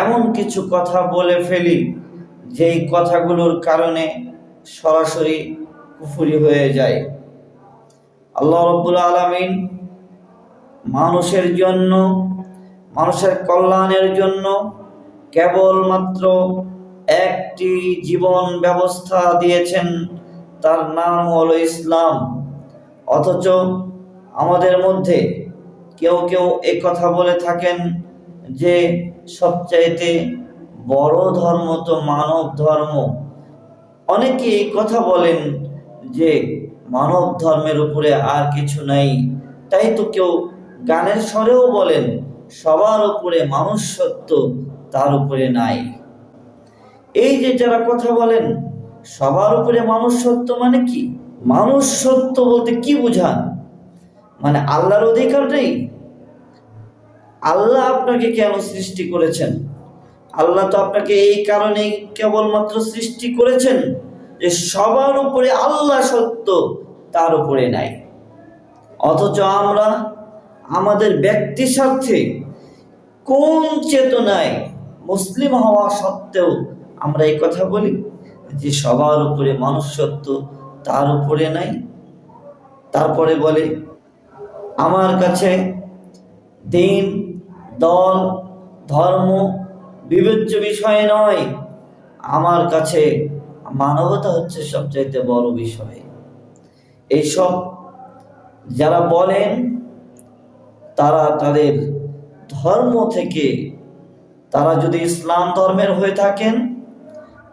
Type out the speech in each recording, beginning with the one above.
এমন কিছু কথা বলে ফেলি যেই কথাগুলোর কারণে সরাসরি কুফরি হয়ে যায়। আল্লাহ রাব্বুল আলামিন মানুষের জন্য, মানুষের কল্যাণের জন্য কেবলমাত্র একটি জীবন ব্যবস্থা দিয়েছেন, তার নাম হলো ইসলাম। অথচ আমাদের মধ্যে কেউ কেউ এ কথা বলে থাকেন যে সবচাইতে বড় ধর্ম তো মানব ধর্ম। অনেকে এই কথা বলেন যে মানব ধর্মের উপরে আর কিছু নাই। তাই তো কেউ গানের স্বরেও বলেন সবার উপরে মানুষ সত্য, তার উপরে নাই। এই যে যারা কথা বলেন সবার উপরে মানুষ সত্য মানে কি? মানুষ সত্য বলতে কি বুঝান? মানে আল্লাহর অধিকার নেই? আল্লাহ আপনাকে কেন সৃষ্টি করেছেন? আল্লাহ তো আপনাকে এই কারণেই কেবলমাত্র সৃষ্টি করেছেন যে সবার উপরে আল্লাহ সত্য, তার উপরে নাই। অথচ আমরা আমাদের ব্যক্তি স্বার্থে কোন চেতনায় মুসলিম হওয়া সত্ত্বেও আমরা এই কথা বলি যে সবার উপরে মানুষ সত্য, তার উপরে নাই। তারপরে বলে আমার কাছে দিন, দল, ধর্ম বিবেচ্য বিষয় নয়, আমার কাছে মানবতা হচ্ছে সবচাইতে বড় বিষয়। এইসব যারা বলেন তারা তাদের ধর্ম থেকে, তারা যদি ইসলাম ধর্মের হয়ে থাকেন,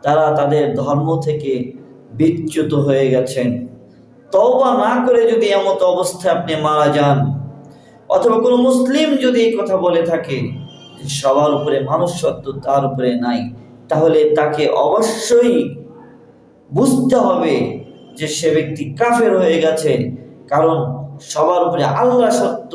তারা তাদের ধর্ম থেকে বিচ্যুত হয়ে গেছেন। তওবা না করে যদি এমত অবস্থায় আপনি মারা যান, অথবা কোনো মুসলিম যদি এই কথা বলে থাকে সবার উপরে মানুষ সত্য, তার উপরে নাই, তাহলে তাকে অবশ্যই বুঝতে হবে যে সে ব্যক্তি কাফের হয়ে গেছে। কারণ সবার উপরে আল্লাহ সত্য,